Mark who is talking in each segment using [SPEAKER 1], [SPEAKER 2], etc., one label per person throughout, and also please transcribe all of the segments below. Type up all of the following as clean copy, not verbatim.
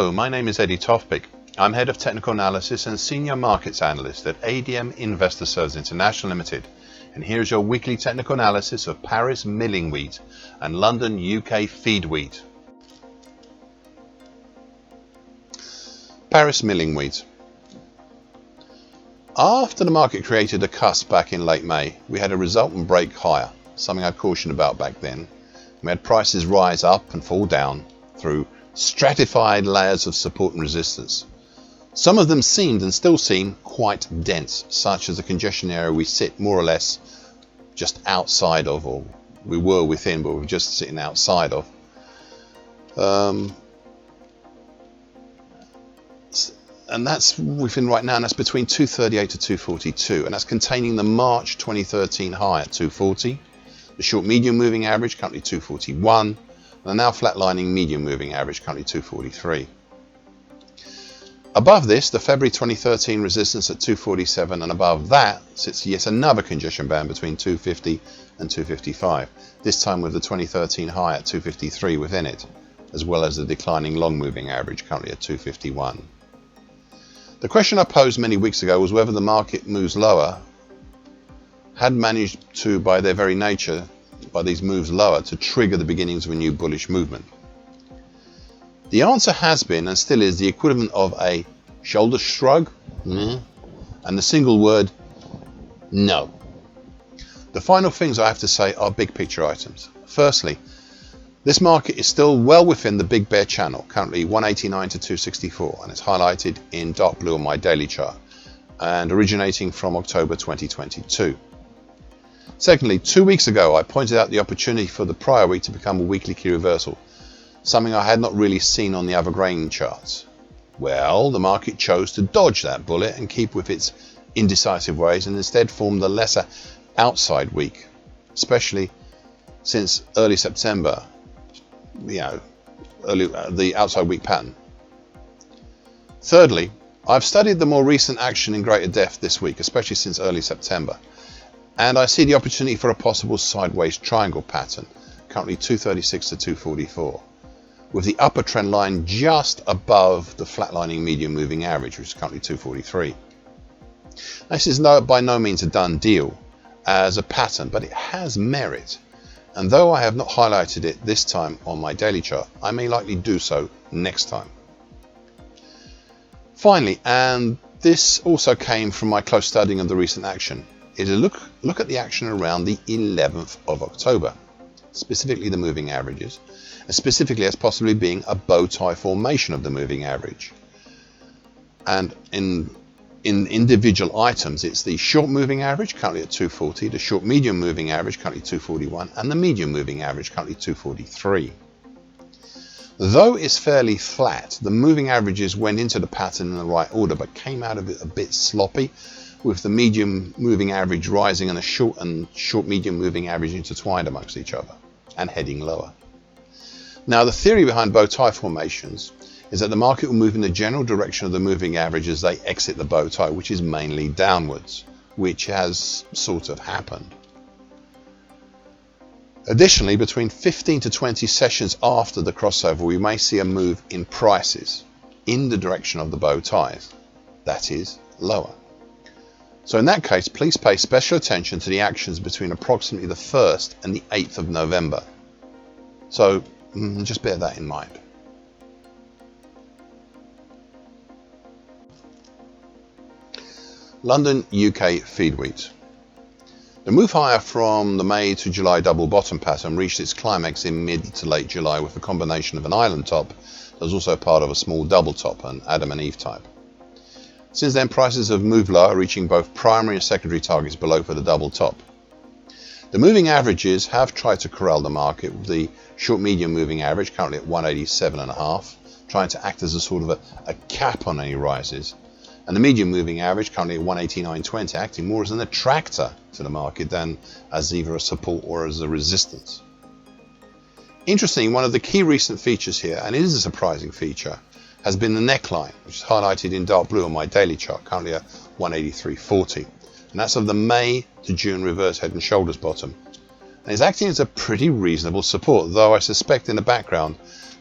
[SPEAKER 1] Hello, my name is Eddie Tofpik. I'm Head of Technical Analysis and Senior Markets Analyst at ADM Investor Services International Limited. And here's your weekly technical analysis of Paris milling wheat and London, UK feed wheat. Paris milling wheat. After the market created a cusp back in late May, we had a resultant break higher, something I cautioned about back then. We had prices rise up and fall down through stratified layers of support and resistance. Some of them seemed and still seem quite dense, such as the congestion area we sit more or less just outside of, or we were within, but we're just sitting outside of. And that's within right now, and that's between 238 to 242, and that's containing the March 2013 high at 240, the short medium moving average currently 241, and the now flatlining medium moving average currently 243. Above this, the February 2013 resistance at 247, and above that sits yet another congestion band between 250 and 255, this time with the 2013 high at 253 within it, as well as the declining long moving average currently at 251. The question I posed many weeks ago was whether the market moves lower had managed to, by their very nature, by these moves lower, to trigger the beginnings of a new bullish movement. The answer has been, and still is, the equivalent of a shoulder shrug and the single word no. The final things I have to say are big picture items. Firstly, this market is still well within the big bear channel, currently 189 to 264, and it's highlighted in dark blue on my daily chart, and originating from October 2022. Secondly, 2 weeks ago I pointed out the opportunity for the prior week to become a weekly key reversal, something I had not really seen on the other grain charts. Well, the market chose to dodge that bullet and keep with its indecisive ways, and instead formed the lesser outside week, especially since early September, the outside week pattern. Thirdly, I've studied the more recent action in greater depth this week, especially since early September, and I see the opportunity for a possible sideways triangle pattern, currently 236 to 244, with the upper trend line just above the flatlining medium moving average, which is currently 243. This is by no means a done deal as a pattern, but it has merit, and though I have not highlighted it this time on my daily chart, I may likely do so next time. Finally, and this also came from my close studying of the recent action, is a look at the action around the 11th of October, specifically the moving averages, and specifically as possibly being a bow tie formation of the moving average. And in individual items, it's the short moving average currently at 240, the short medium moving average currently 241, and the medium moving average currently 243. Though it's fairly flat, the moving averages went into the pattern in the right order, but came out of it a bit sloppy, with the medium moving average rising and the short medium moving average intertwined amongst each other and heading lower. Now, the theory behind bow tie formations is that the market will move in the general direction of the moving average as they exit the bow tie, which is mainly downwards, which has sort of happened. Additionally, between 15 to 20 sessions after the crossover, we may see a move in prices in the direction of the bow ties, that is, lower. So in that case, please pay special attention to the actions between approximately the 1st and the 8th of November. So just bear that in mind. London, UK feed wheat. The move higher from the May to July double bottom pattern reached its climax in mid to late July with a combination of an island top that was also part of a small double top, an Adam and Eve type. Since then, prices have moved lower, reaching both primary and secondary targets below for the double top. The moving averages have tried to corral the market, with the short medium moving average currently at 187.5, trying to act as a sort of a cap on any rises, and the medium moving average currently at 189.20, acting more as an attractor to the market than as either a support or as a resistance. Interestingly, one of the key recent features here, and it is a surprising feature, has been the neckline, which is highlighted in dark blue on my daily chart, currently at 183.40, and that's of the May to June reverse head and shoulders bottom, and is acting as a pretty reasonable support, though I suspect in the background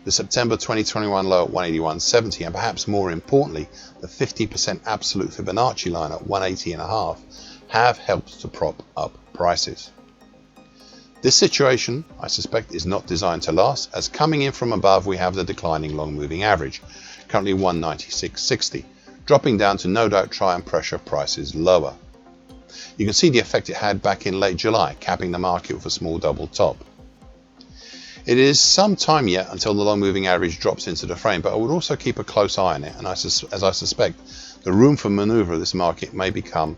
[SPEAKER 1] The September 2021 low at 181.70 and perhaps more importantly the 50% absolute Fibonacci line at 180.5 have helped to prop up prices. This situation, I suspect, is not designed to last, as coming in from above we have the declining long moving average, currently 196.60, dropping down to no doubt try and pressure prices lower. You can see the effect it had back in late July, capping the market with a small double top. It is some time yet until the long moving average drops into the frame, but I would also keep a close eye on it, and as I suspect, the room for manoeuvre of this market may become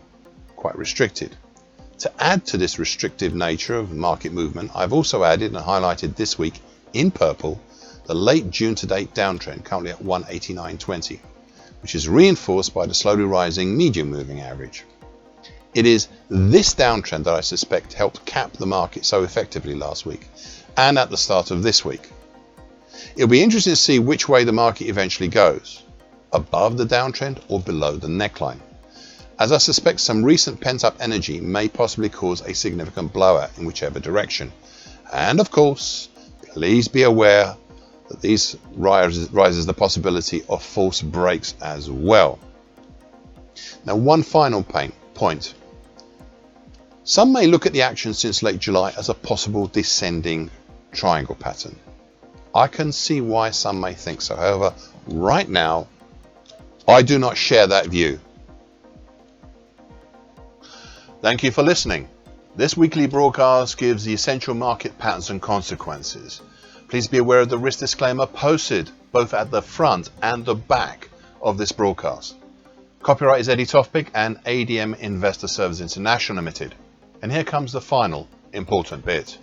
[SPEAKER 1] quite restricted. To add to this restrictive nature of market movement, I've also added and highlighted this week in purple the late June to date downtrend, currently at 189.20, which is reinforced by the slowly rising medium moving average. It is this downtrend that I suspect helped cap the market so effectively last week and at the start of this week. It'll be interesting to see which way the market eventually goes, above the downtrend or below the neckline, as I suspect some recent pent-up energy may possibly cause a significant blowout in whichever direction. And of course, please be aware that these rises the possibility of false breaks as well. Now, one final point. Some may look at the action since late July as a possible descending triangle pattern. I can see why some may think so. However, right now, I do not share that view. Thank you for listening. This weekly broadcast gives the essential market patterns and consequences. Please be aware of the risk disclaimer posted both at the front and the back of this broadcast. Copyright is Eddie Tofpik and ADM Investor Services International Limited. And here comes the final important bit.